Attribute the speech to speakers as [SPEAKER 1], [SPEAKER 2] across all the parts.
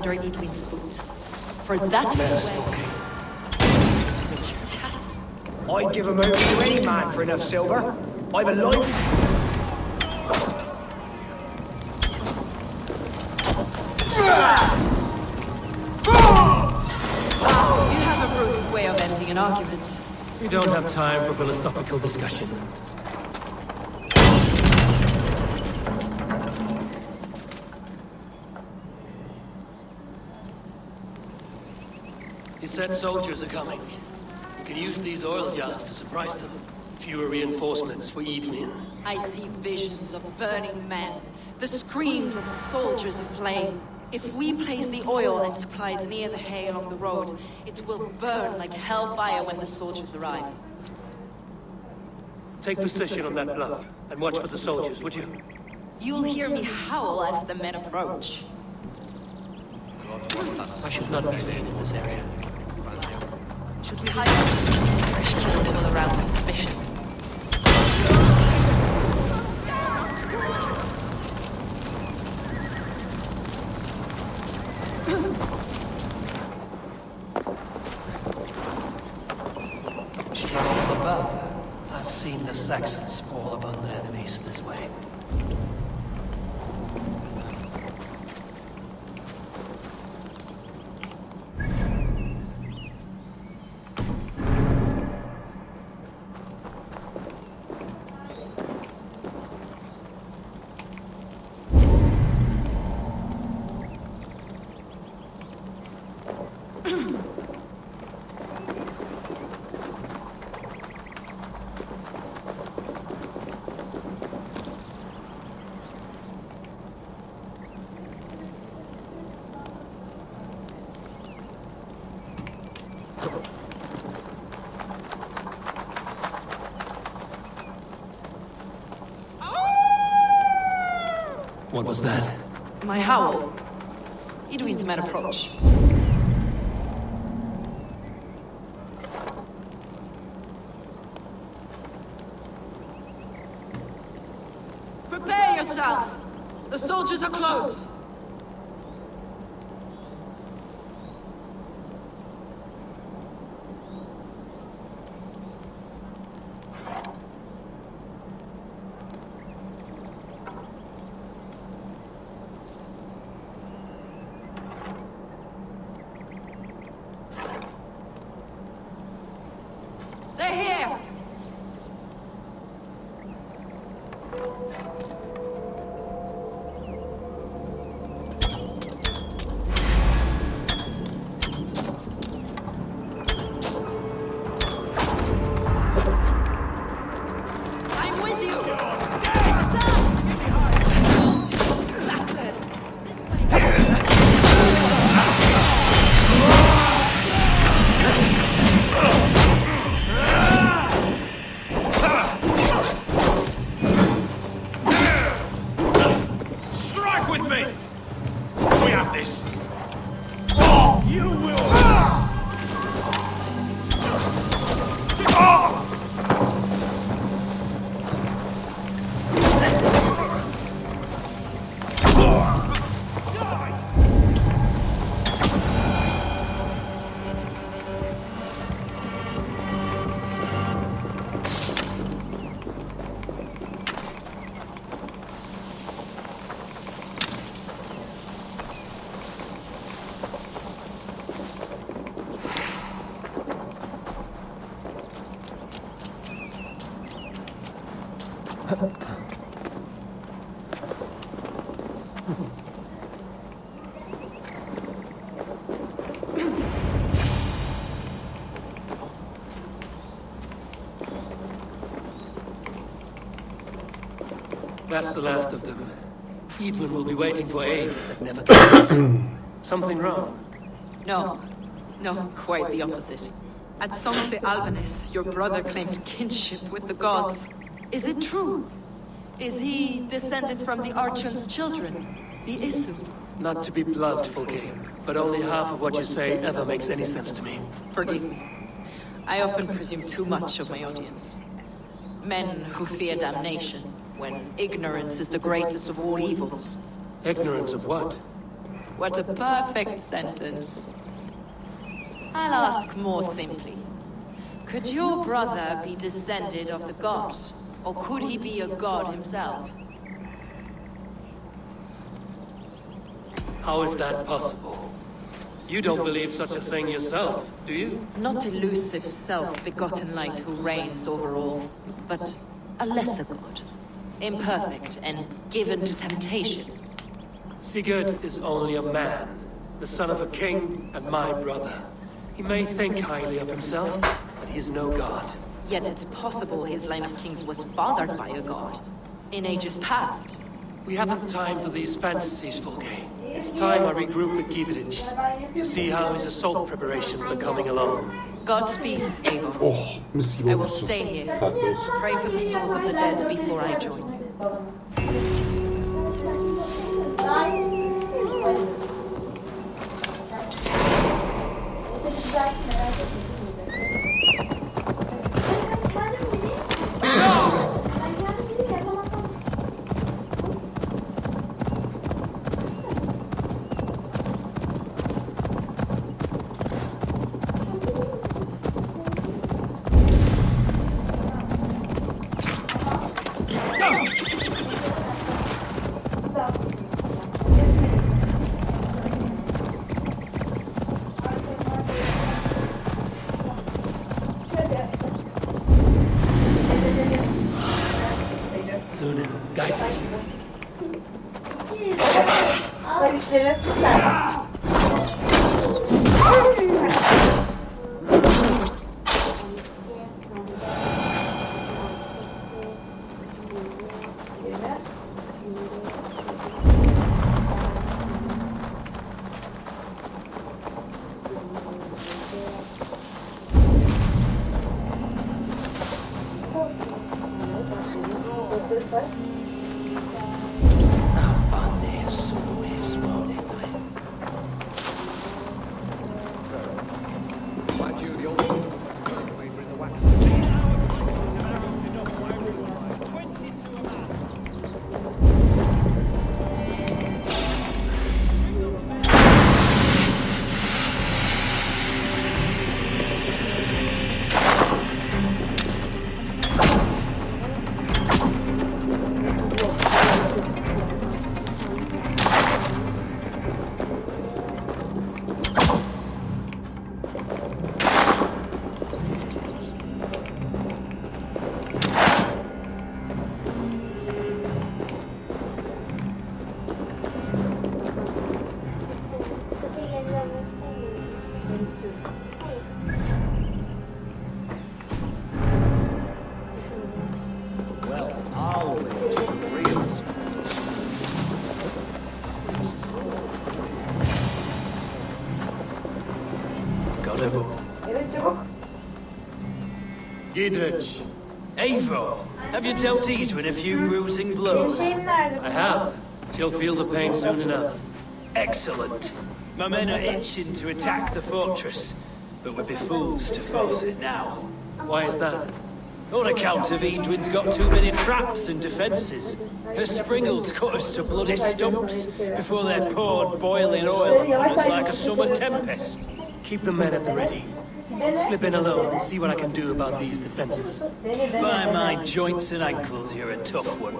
[SPEAKER 1] under Edwin's boot. For that
[SPEAKER 2] I'd give him over to any man for enough silver. I've a life.
[SPEAKER 1] You have a brusque way of ending an argument.
[SPEAKER 3] We don't have time for philosophical discussion. You said soldiers are coming. We can use these oil jars to surprise them. Fewer reinforcements for Edwin.
[SPEAKER 1] I see visions of burning men, the screams of soldiers aflame. If we place the oil and supplies near the hay along the road, it will burn like hellfire when the soldiers arrive.
[SPEAKER 3] Take position on that bluff, and watch for the soldiers, would you?
[SPEAKER 1] You'll hear me howl as the men approach.
[SPEAKER 3] I should not be seen in this area.
[SPEAKER 1] Should we hide? Fresh kills will arouse suspicion.
[SPEAKER 3] Struck from above. I've seen the Saxons fall upon their enemies this way. What was that?
[SPEAKER 1] My howl. Edwin's men approach. Prepare yourself! The soldiers are close! They're here! I'm with you!
[SPEAKER 2] Strike with me! We have this. Oh, you will.
[SPEAKER 3] That's the last of them. Edwin will be waiting for aid that never comes. Something wrong?
[SPEAKER 1] No, quite the opposite. At Sancte Albanus, your brother claimed kinship with the gods. Is it true? Is he descended from the Archon's children, the Isu?
[SPEAKER 3] Not to be blunt, full game, but only half of what you say ever makes any sense to me.
[SPEAKER 1] Forgive me. I often presume too much of my audience. Men who fear damnation, when ignorance is the greatest of all evils.
[SPEAKER 3] Ignorance of what?
[SPEAKER 1] What a perfect sentence. I'll ask more simply. Could your brother be descended of the god? Or could he be a god himself?
[SPEAKER 3] How is that possible? You don't believe such a thing yourself, do you?
[SPEAKER 1] Not elusive self-begotten light who reigns over all, but a lesser god. Imperfect and given to temptation.
[SPEAKER 3] Sigurd is only a man, the son of a king and my brother. He may think highly of himself, but he is no god.
[SPEAKER 1] Yet it's possible his line of kings was fathered by a god. In ages past.
[SPEAKER 3] We haven't time for these fantasies, Volkay. It's time I regroup with Gidrich to see how his assault preparations are coming along.
[SPEAKER 1] Godspeed, Eivor.
[SPEAKER 4] Oh, mis gibi
[SPEAKER 1] I will
[SPEAKER 4] olmuşsun.
[SPEAKER 1] stay here
[SPEAKER 4] Saat beş.
[SPEAKER 1] to pray for the souls of the dead before I join you.
[SPEAKER 3] Sunan, guide me. Gidrich.
[SPEAKER 2] Eivor, have you dealt Edwin a few bruising blows?
[SPEAKER 3] I have. She'll feel the pain soon enough.
[SPEAKER 2] Excellent. My men are itching to attack the fortress, but we'd be fools to force it now.
[SPEAKER 3] Why is that?
[SPEAKER 2] On account of Edwin's got too many traps and defences. Her springalds cut us to bloody stumps before they poured boiling oil on us like a summer tempest.
[SPEAKER 3] Keep the men at the ready. I'll slip in alone and see what I can do about these defenses.
[SPEAKER 2] By my joints and ankles, you're a tough one.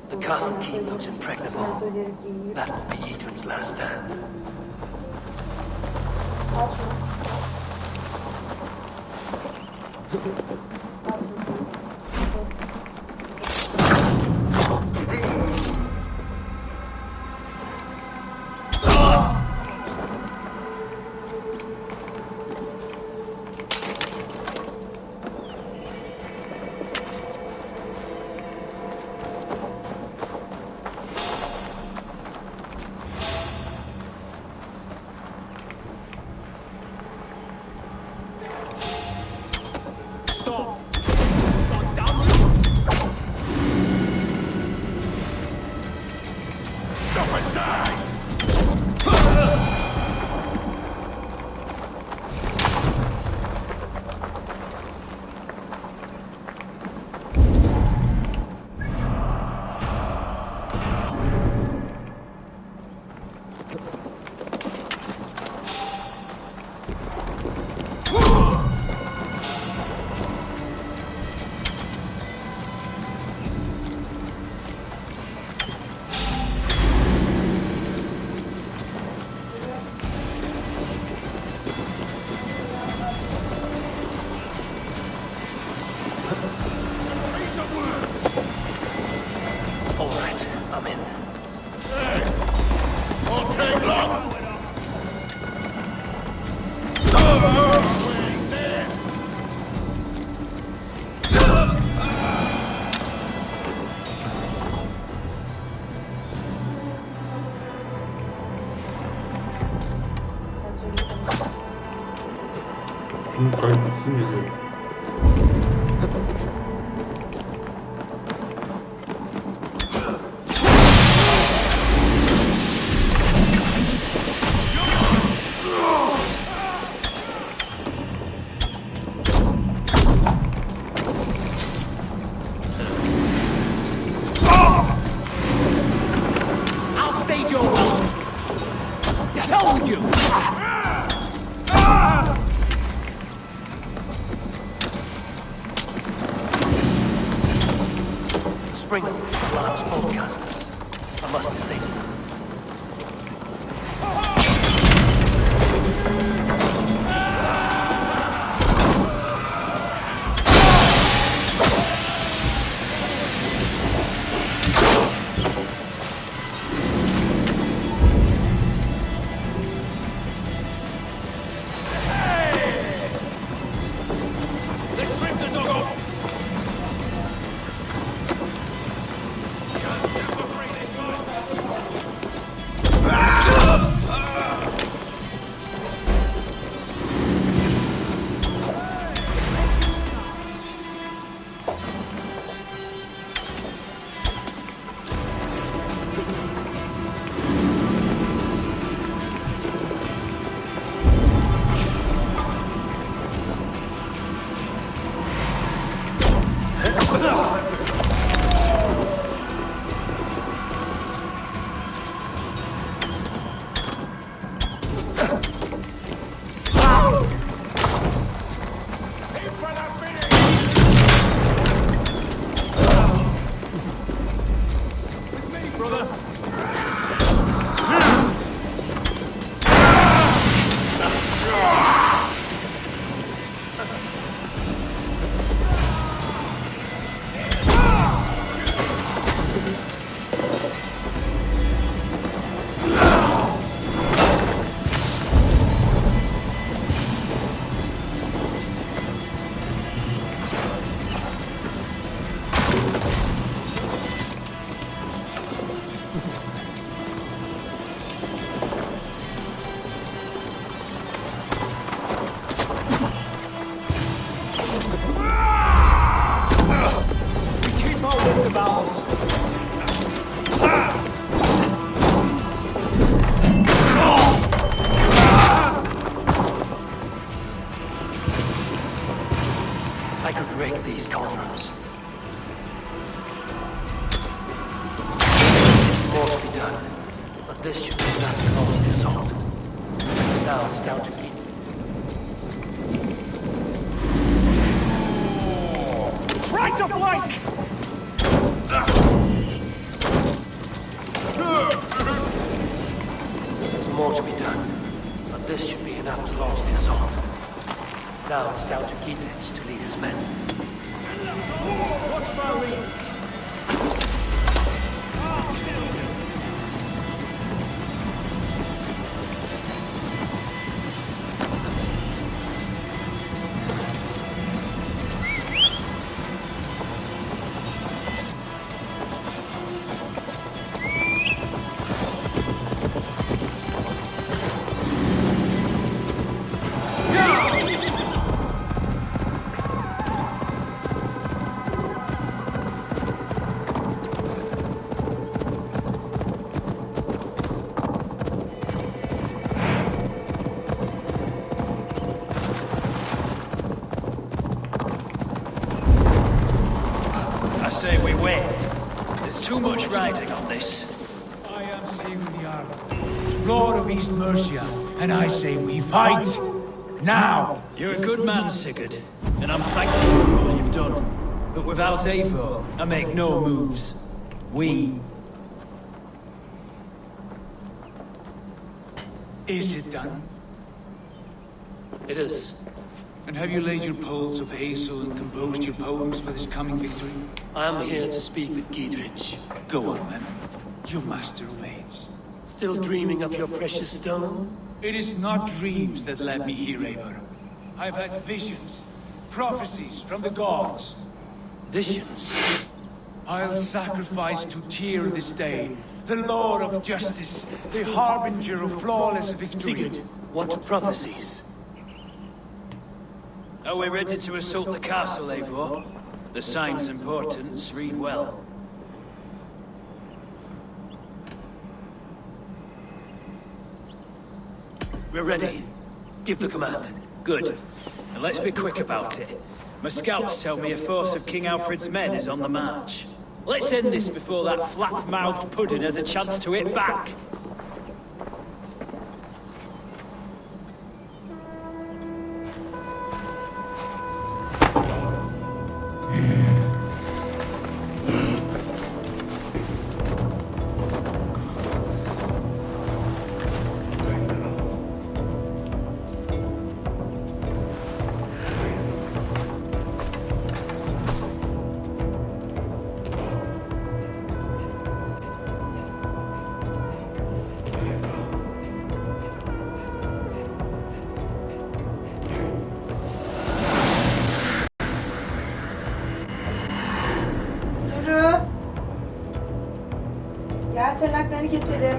[SPEAKER 3] The castle keep looks impregnable. That will be Edwin's last stand.
[SPEAKER 4] take long.
[SPEAKER 5] Şunu kaybetsin geliyor.
[SPEAKER 2] I'll stage your welcome. To hell with you!
[SPEAKER 3] Springles, large broadcasters. I must disable them.
[SPEAKER 4] Let's strip the dog off.
[SPEAKER 3] I could wreck these cauldrons. There's more to be done, but this should be enough to launch the assault. Now it's down to me.
[SPEAKER 4] Try to flank!
[SPEAKER 3] There's more to be done, but this should be enough to launch the assault. Now it's down to Giedrich to lead his men.
[SPEAKER 4] Watch my lead.
[SPEAKER 2] I say we wait. There's too much riding on this.
[SPEAKER 6] I am Sigurd, Lord of East Mercia, and I say we fight now.
[SPEAKER 2] You're a good man, Sigurd, and I'm thankful for all you've done. But without Eivor, I make no moves.
[SPEAKER 6] Is it done?
[SPEAKER 3] It is.
[SPEAKER 6] And have you laid your poles of hazel and composed your poems for this coming victory?
[SPEAKER 3] I am here to speak with Giedrich.
[SPEAKER 6] Go on then. Your master awaits.
[SPEAKER 3] Still dreaming of your precious stone?
[SPEAKER 6] It is not dreams that led me here, Eivor. I've had visions, prophecies from the gods.
[SPEAKER 3] Visions?
[SPEAKER 6] I'll sacrifice to Tyr this day, the Lord of Justice, the harbinger of flawless victory.
[SPEAKER 3] Sigurd, what prophecies?
[SPEAKER 2] Are we ready to assault the castle, Eivor? The signs and portents read well.
[SPEAKER 3] We're ready. Give the command.
[SPEAKER 2] Good. And let's be quick about it. My scouts tell me a force of King Alfred's men is on the march. Let's end this before that flap-mouthed pudding has a chance to hit back.
[SPEAKER 7] Gel tırnaklarını keselim.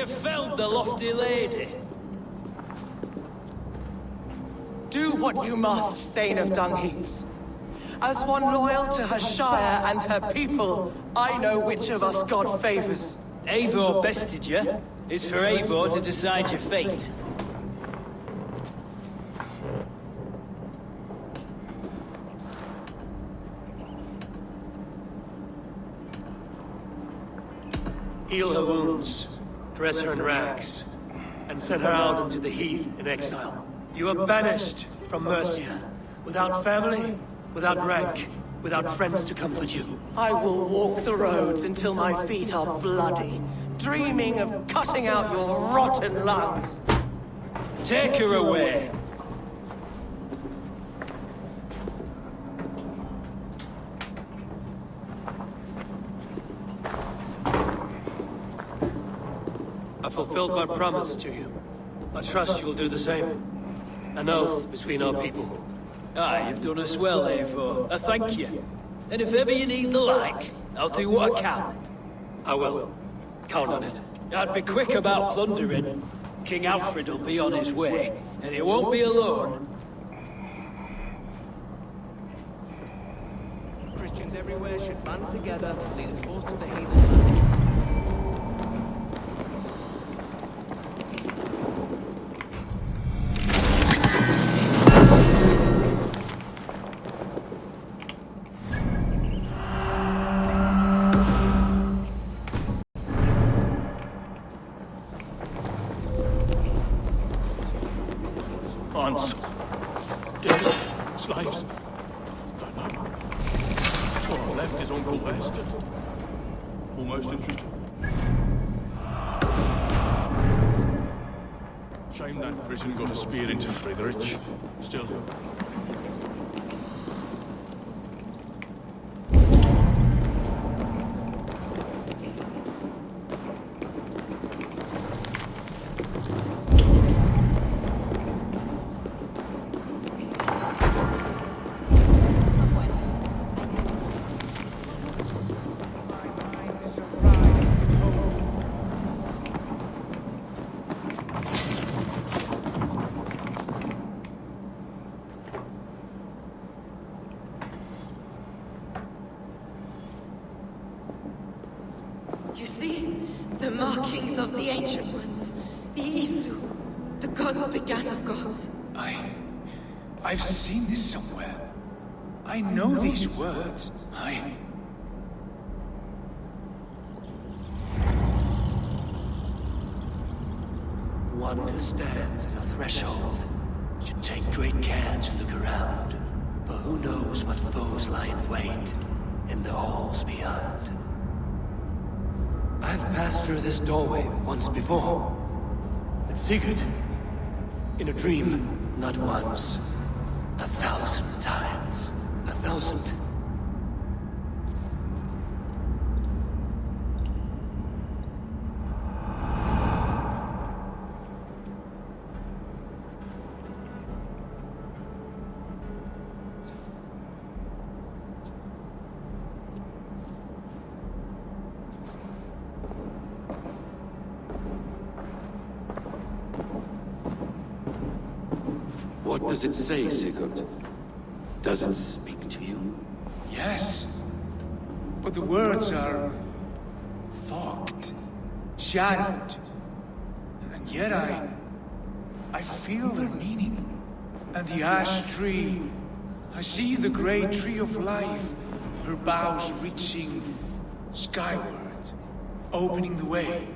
[SPEAKER 2] You've felled the lofty lady.
[SPEAKER 8] Do what you must, Thane of Dungheaps. As one loyal to her shire and her people, I know which of us God favors.
[SPEAKER 2] Eivor bested you. It's for Eivor to decide your fate.
[SPEAKER 3] Heal her wounds, dress her in rags, and send her out into the heath in exile. You are banished from Mercia, without family, without rank, without friends to comfort you.
[SPEAKER 8] I will walk the roads until my feet are bloody, dreaming of cutting out your rotten lungs.
[SPEAKER 2] Take her away.
[SPEAKER 3] I fulfilled my promise to you. I trust you will do the same. An oath between our people.
[SPEAKER 2] Aye, you've done us well, Eivor. I thank you. And if ever you need the like, I'll do what I can.
[SPEAKER 3] I will. Count on it.
[SPEAKER 2] I'd be quick about plundering. King Alfred will be on his way, and he won't be alone.
[SPEAKER 9] Christians everywhere should band together and lead a force to the heathen.
[SPEAKER 4] Aunts. Dead. Slaves. Don't know. What left is Uncle Weston. Almost interesting. Shame that Britain got a spear into Friedrich. Still.
[SPEAKER 1] You see? The markings of the Ancient Ones. The Isu. The gods begat of gods.
[SPEAKER 6] I've seen this somewhere. I know these words.
[SPEAKER 3] One who stands at a threshold should take great care to look around, for who knows what foes lie in wait in the halls beyond. I've passed through this doorway once before. With Sigurd. In a dream. Not once. 1,000 times. 1,000.
[SPEAKER 10] What does it say, Sigurd? Does it speak to you?
[SPEAKER 6] Yes. But the words are fogged, shadowed. And yet I feel their meaning. And the ash tree, I see the great tree of life, her boughs reaching skyward, opening the way.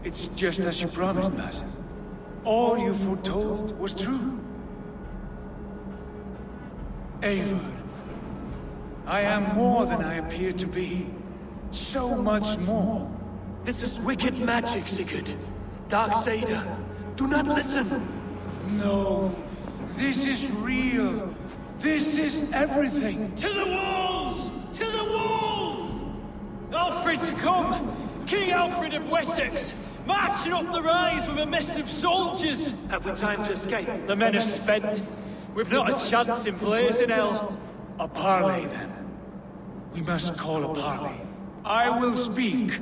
[SPEAKER 6] It's just as you promised, Basim. All you foretold was true. Eivor, I am more than I appear to be. So much more.
[SPEAKER 3] This is wicked magic, Sigurd. Darksader, do not listen.
[SPEAKER 6] No, this is real. This is everything.
[SPEAKER 2] To the walls! To the walls! Alfred's come! King Alfred of Wessex! Marching up the rise with a mess of soldiers!
[SPEAKER 3] Have we time to escape?
[SPEAKER 2] The men are spent. We've not a chance in blazing hell.
[SPEAKER 6] A parley, then. We must call a parley. I will speak,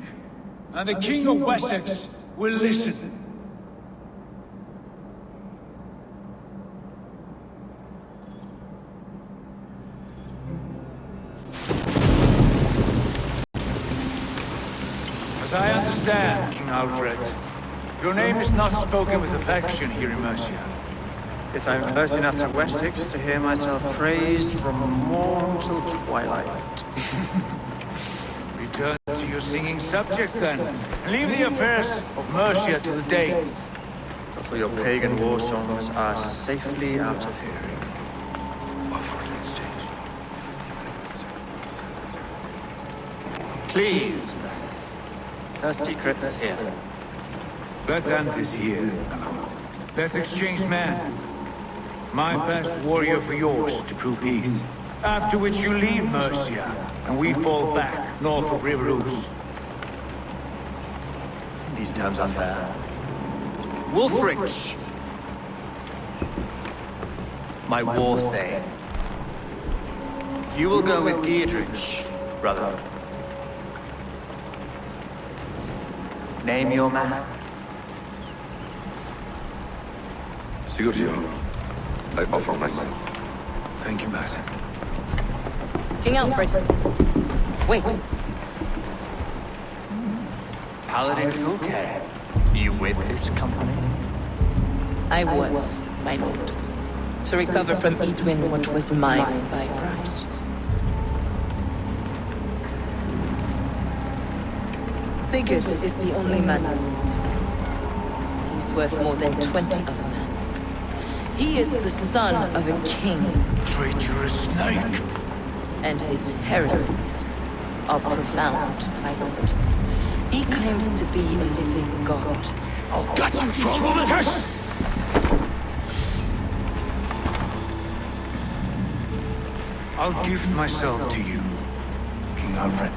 [SPEAKER 6] and the King of Wessex will listen. As I understand, King Alfred, your name is not spoken with affection here in Mercia.
[SPEAKER 11] Yet I am close enough to Wessex to hear myself praised from morn till twilight.
[SPEAKER 6] Return to your singing subjects then, and leave the affairs of Mercia to the Danes.
[SPEAKER 11] For your pagan war songs are safely out of hearing.
[SPEAKER 10] Offer an exchange.
[SPEAKER 11] Please, no secrets here.
[SPEAKER 6] Let's end this here, my lord. Let's exchange men. My best warrior for yours to prove peace. After which you leave Mercia, and we fall back north of River Ouse.
[SPEAKER 11] These terms are fair.
[SPEAKER 10] Wulfrich!
[SPEAKER 11] My war thane. You will go with Geodrich, brother. Name your man.
[SPEAKER 10] Sigurd, I offer myself.
[SPEAKER 6] Thank you, Basim.
[SPEAKER 1] King Alfred. Wait.
[SPEAKER 11] Paladin Fulke, you with this company?
[SPEAKER 1] I was, my lord. To recover from Edwin what was mine by right. Sigurd is the only man I need. He's worth more than 20 other men. He is the son of a king.
[SPEAKER 6] Traitorous snake!
[SPEAKER 1] And his heresies are profound, my lord. He claims to be a living god.
[SPEAKER 6] I'll gut you, troll-vomiters! I'll gift myself to you, King Alfred.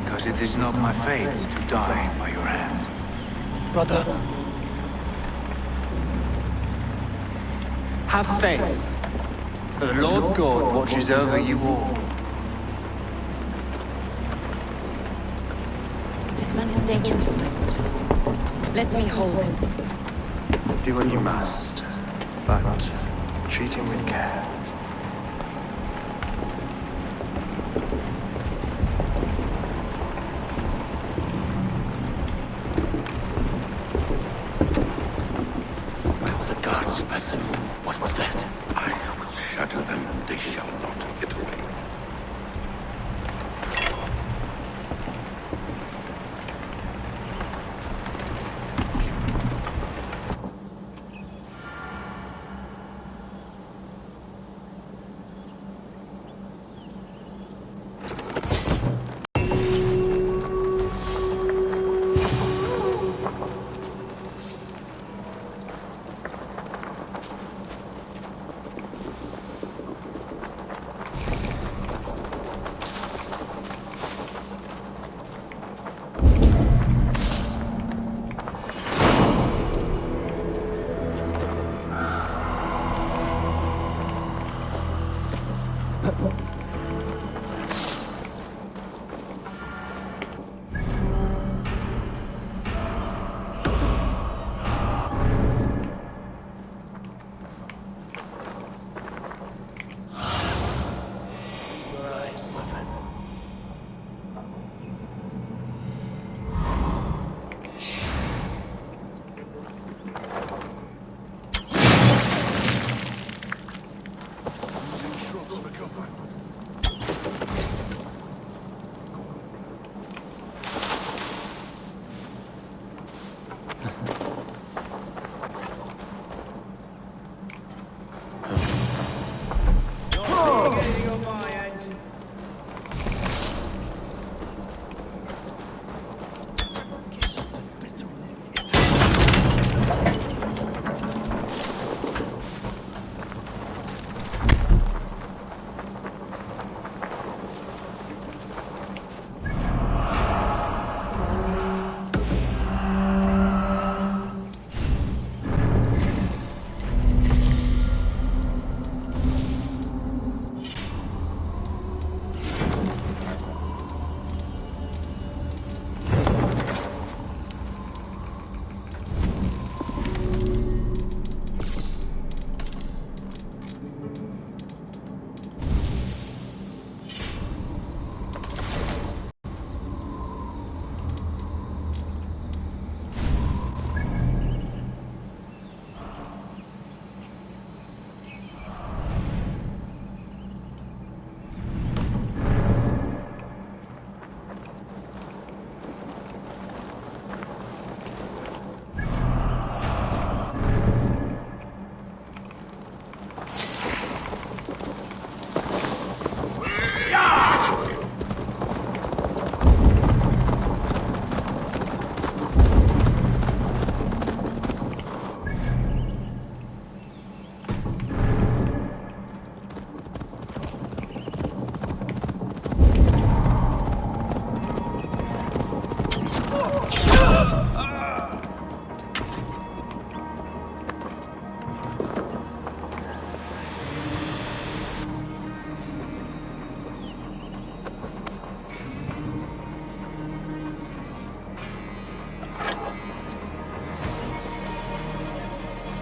[SPEAKER 6] Because it is not my fate to die by your hand.
[SPEAKER 11] Brother. Have faith. For the Lord God watches over you all.
[SPEAKER 1] This man is dangerous, my lord. Let me hold him.
[SPEAKER 11] Do what you must, but treat him with care.
[SPEAKER 10] Well, the guards, Basim. What was that? I will shatter them. They shall not get away.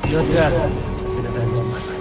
[SPEAKER 3] Your death has been avenged, my friend.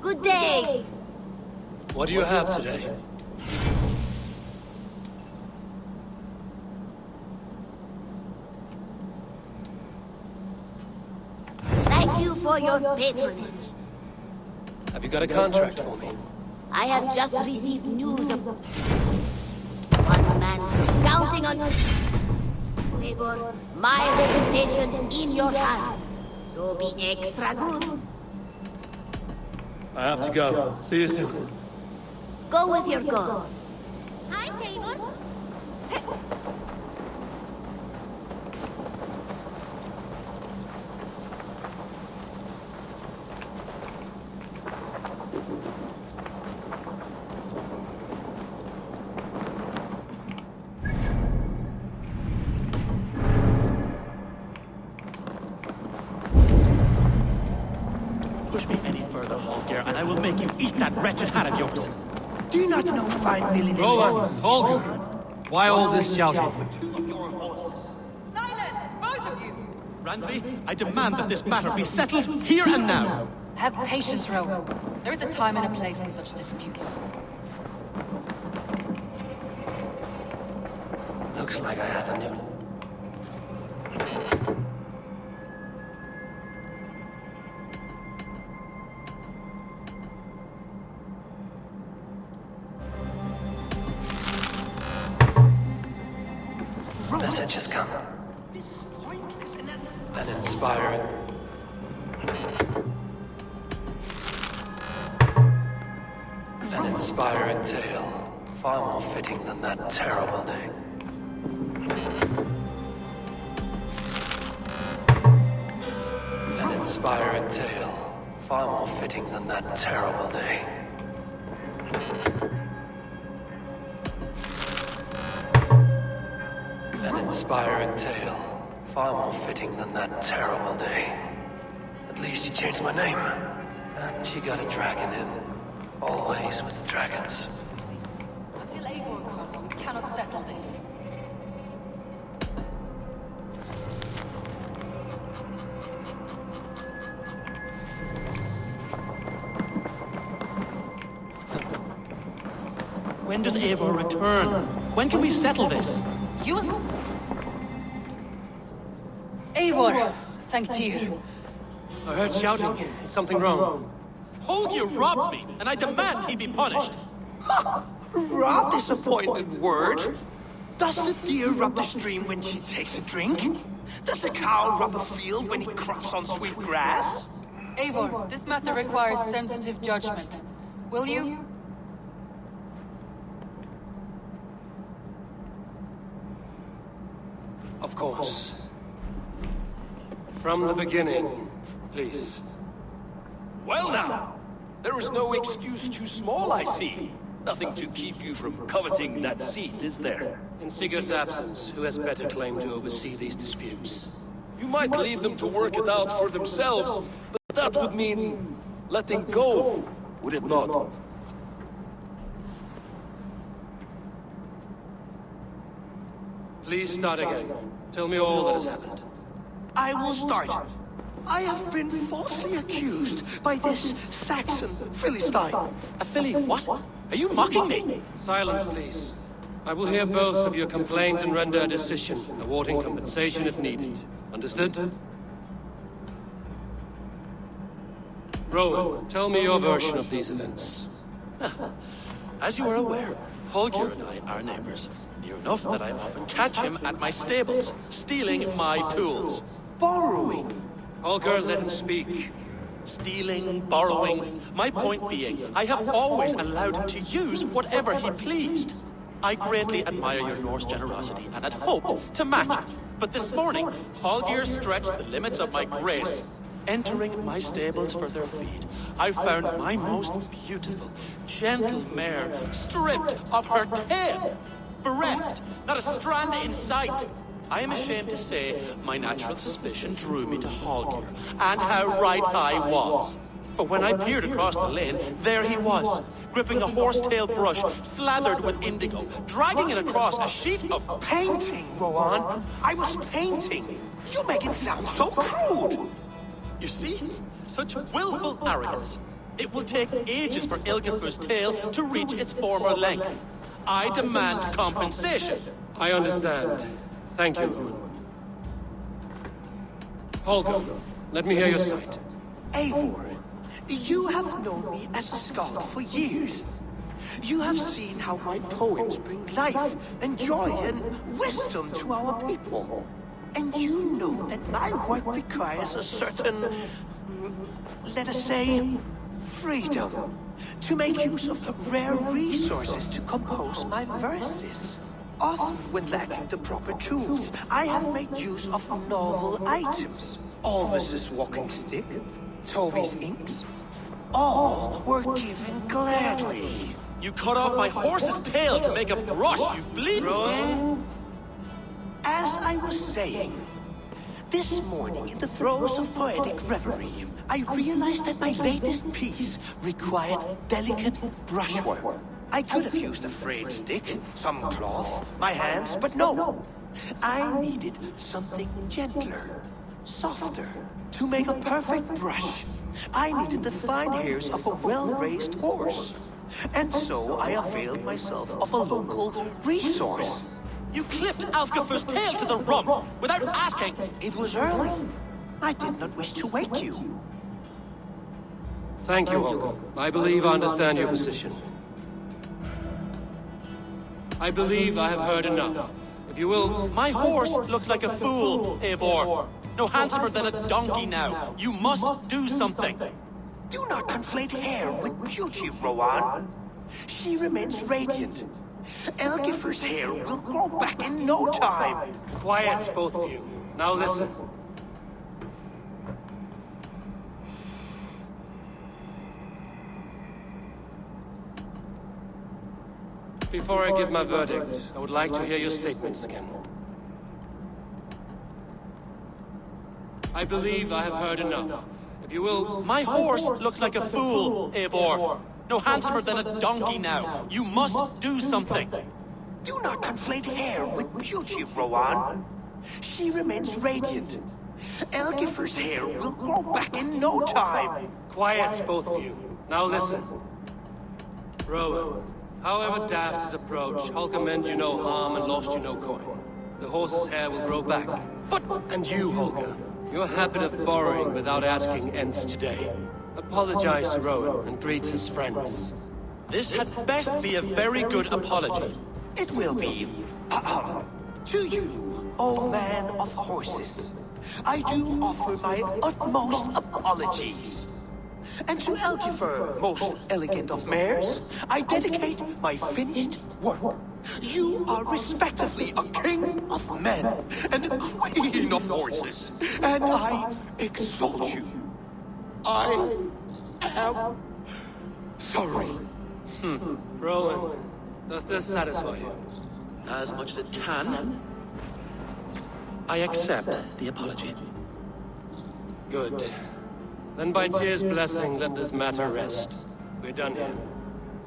[SPEAKER 12] Good day.
[SPEAKER 3] What do you have today?
[SPEAKER 12] Thank you for your patronage.
[SPEAKER 3] Have you got a contract for me?
[SPEAKER 12] I have just received news of one man counting on you. Labor, my reputation is in your hands, so be extra good.
[SPEAKER 3] I have to go. See you soon.
[SPEAKER 12] Go with your gods.
[SPEAKER 13] Hi, Tabor.
[SPEAKER 14] Push me any further, Holger, and I will make you eat that wretched hat of yours. Do you not know 5 million...
[SPEAKER 3] Roland, Holger, why all this shouting?
[SPEAKER 8] Silence, both of you!
[SPEAKER 14] Randvi, I demand that this matter be settled here and now.
[SPEAKER 1] Have patience, Ro. There is a time and a place for such disputes.
[SPEAKER 3] Looks like I have a new... Message has come.
[SPEAKER 14] This is pointless and
[SPEAKER 3] An inspiring... An inspiring tale. Far more fitting than that terrible day. An inspiring tale. Far more fitting than that terrible day. An inspiring tale. Far more fitting than that terrible day. At least you changed my name. And she got a dragon in. Always with dragons.
[SPEAKER 1] Until Eivor comes, we cannot settle this.
[SPEAKER 14] When does Eivor return? When can we settle this?
[SPEAKER 8] You... Eivor, thank you.
[SPEAKER 3] I heard shouting. Is something wrong?
[SPEAKER 14] Holger robbed me, and I demand he be punished.
[SPEAKER 13] Robbed is a pointed word. Does the deer rub the stream when she takes a drink? Does a cow rub a field when he crops on sweet grass?
[SPEAKER 8] Eivor, this matter requires sensitive judgment. Will you?
[SPEAKER 3] Of course. From the beginning, please.
[SPEAKER 15] Well now, there is no excuse too small, I see. Nothing to keep you from coveting that seat, is there?
[SPEAKER 3] In Sigurd's absence, who has better claim to oversee these disputes?
[SPEAKER 15] You might leave them to work it out for themselves, but that would mean letting go, would it not?
[SPEAKER 3] Please start again. Tell me all that has happened.
[SPEAKER 13] I will start. I have been falsely accused by this Saxon Philistine.
[SPEAKER 14] A Philly what? Are you mocking me?
[SPEAKER 3] Silence, please. I will hear both of your complaints and render a decision, awarding compensation if needed. Understood? Rowan, tell me your version of these events.
[SPEAKER 14] As you are aware, Holger and I are neighbors. Near enough that I often catch him at my stables, stealing my tools.
[SPEAKER 13] Borrowing.
[SPEAKER 3] Holger, let him speak.
[SPEAKER 14] Stealing, borrowing. My point being, I have always allowed him to use whatever he pleased. I greatly admire your Norse generosity and had hoped to match it. But this morning, Holger stretched the limits of my grace. Entering my stables for their feed, I found my most beautiful, gentle mare stripped of her tail. Bereft, not a strand in sight. I am ashamed to say my natural suspicion drew me to Holger, and how right I was. For when I peered across the lane, there he was, gripping a horsetail brush slathered with indigo, dragging it across a sheet of...
[SPEAKER 13] Painting, Rowan. I was painting. You make it sound so crude.
[SPEAKER 14] You see? Such willful arrogance. It will take ages for Ilgafur's tail to reach its former length. I demand compensation.
[SPEAKER 3] I understand. Thank you, Rowan. Holger, let me hear your side.
[SPEAKER 13] Eivor, you have known me as a skald for years. You have seen how my poems bring life and joy and wisdom to our people. And you know that my work requires a certain, let us say, freedom to make use of rare resources to compose my verses. Often, when lacking the proper tools, I have made use of novel items. Alvis's walking stick, Tovi's inks, all were given gladly.
[SPEAKER 14] You cut off my horse's tail to make a brush, you bleed...
[SPEAKER 3] Rowan?
[SPEAKER 13] As I was saying, this morning in the throes of poetic reverie, I realized that my latest piece required delicate brushwork. I could have used a frayed stick, some cloth, my hands, but no. I needed something gentler, softer. To make a perfect brush, I needed the fine hairs of a well-raised horse. And so I availed myself of a local resource.
[SPEAKER 14] You clipped Alfgafur's tail to the rump without asking.
[SPEAKER 13] It was early. I did not wish to wake you.
[SPEAKER 3] Thank you, Holger. I believe I understand your position. I believe I have heard enough. If you will...
[SPEAKER 14] My horse looks like a fool, Eivor. No handsomer than a donkey now. You must do something.
[SPEAKER 13] Do not conflate hair with beauty, Rowan. She remains radiant. Elgifur's hair will grow back in no time.
[SPEAKER 3] Quiet, both of you. Now listen. Before I give my verdict, I would like to hear your statements again. I believe I have heard enough. If you will...
[SPEAKER 14] My horse looks like a fool, Eivor. No handsomer than a donkey now. You must do something.
[SPEAKER 13] Do not conflate hair with beauty, Rowan. She remains radiant. Elgifur's hair will grow back in no time.
[SPEAKER 3] Quiet, both of you. Now listen. Rowan, However daft his approach, Holger meant you no harm and lost you no coin. The horse's hair will grow back. And you, Holger, your habit of borrowing without asking ends today. Apologize to Rowan and greet his friends.
[SPEAKER 14] This had best be a very good apology.
[SPEAKER 13] It will be. To you, O man of horses, I do offer my utmost apologies. And to Elgifer, most elegant of mares, I dedicate my finished work. You are respectively a king of men and a queen of horses, and I exalt you. I am sorry.
[SPEAKER 3] Rowan, does this satisfy you?
[SPEAKER 14] As much as it can. I accept the apology.
[SPEAKER 3] Good. Then by Tyr's blessing, let this matter rest. We're done here.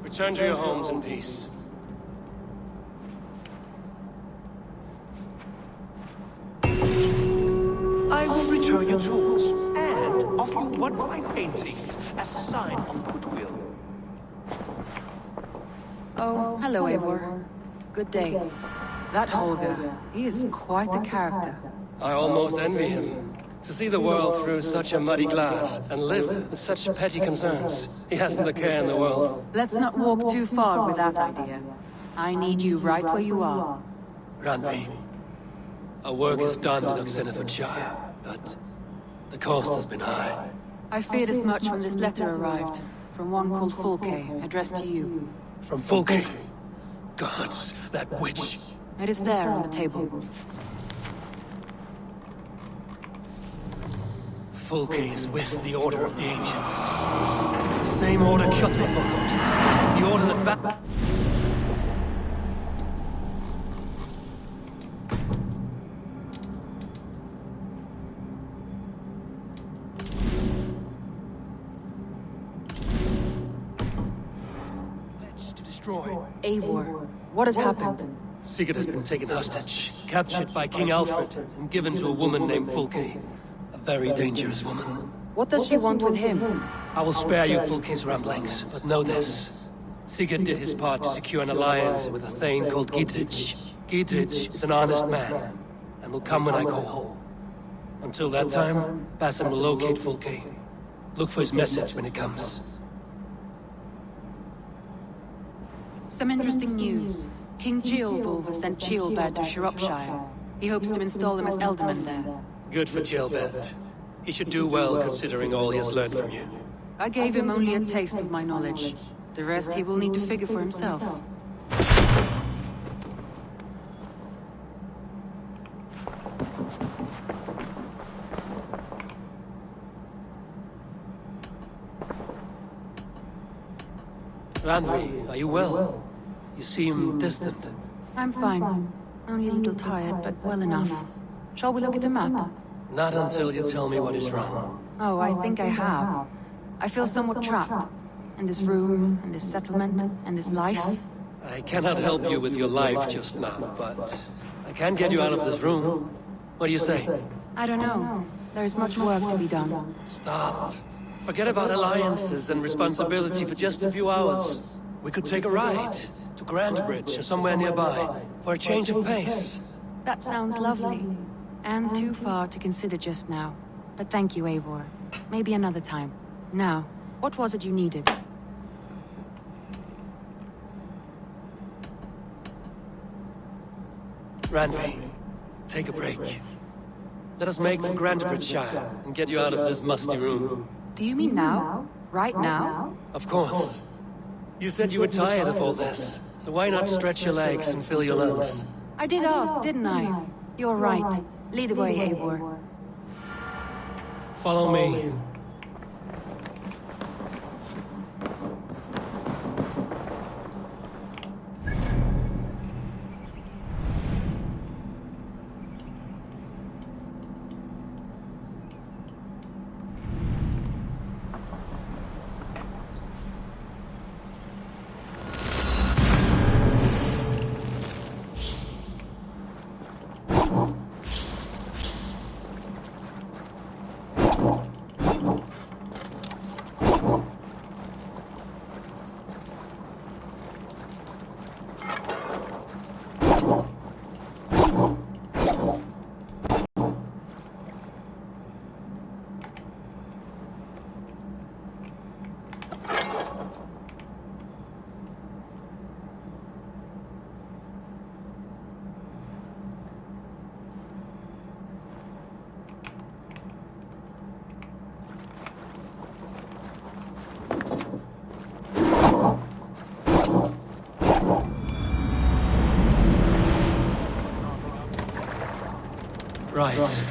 [SPEAKER 3] Return to your homes in peace.
[SPEAKER 13] I will return your tools and offer you one of my paintings as a sign of goodwill.
[SPEAKER 16] Oh, hello, Eivor. Good day. That Holger, he is quite the character.
[SPEAKER 3] I almost envy him. To see the world through such a muddy glass and live with such petty concerns. He hasn't the care in the world.
[SPEAKER 16] Let's not walk too far with that idea. I need you right where you are.
[SPEAKER 3] Randvi, our work is done in Oxenfordshire, but the cost has been high.
[SPEAKER 16] I feared as much when this letter arrived, from one called Fulke, addressed to you.
[SPEAKER 3] From Fulke? Gods, that witch.
[SPEAKER 16] It is there on the table.
[SPEAKER 3] Fulke is with the Order of the Ancients. The same order Kjotva followed. The order that to destroy.
[SPEAKER 16] Eivor, what has happened?
[SPEAKER 3] Sigurd has been taken hostage, captured by King Alfred, and given to a woman named Fulke. A very dangerous woman.
[SPEAKER 16] What does she want with him?
[SPEAKER 3] I will spare you Fulke's ramblings, but know this. Sigurd did his part to secure an alliance with a thane called Gidrich. Gidrich is an honest man, and will come when I call. Until that time, Basim will locate Fulke. Look for his message when it comes.
[SPEAKER 16] Some interesting news. King Ceolwulf has sent Ceolbert to Shropshire. He hopes to install him as Elderman there.
[SPEAKER 3] Good for Ceolbert. He should do well considering all he has learned from you.
[SPEAKER 16] I gave him only a taste of my knowledge. The rest he will need to figure for himself.
[SPEAKER 3] Randvi, are you well? You seem distant.
[SPEAKER 16] I'm fine. Only a little tired, but well enough. Shall we look at the map?
[SPEAKER 3] Not until you tell me what is wrong.
[SPEAKER 16] Oh, I think I have. I feel somewhat trapped. In this room, in this settlement, in this life.
[SPEAKER 3] I cannot help you with your life just now, but I can get you out of this room. What do you say?
[SPEAKER 16] I don't know. There is much work to be done.
[SPEAKER 3] Stop. Forget about alliances and responsibility for just a few hours. We could take a ride to Grandbridge or somewhere nearby for a change of pace.
[SPEAKER 16] That sounds lovely. And too far to consider just now. But thank you, Eivor. Maybe another time. Now, what was it you needed?
[SPEAKER 3] Randvi, take a break. Let us make for Grandbridgeshire and get you out of this musty room.
[SPEAKER 16] Do you mean now? Right now?
[SPEAKER 3] Of course. You said you were tired of all this, so why not stretch your legs and fill your lungs?
[SPEAKER 16] I did ask, didn't I? You're right. Lead the way, Eivor.
[SPEAKER 3] Follow me. Right.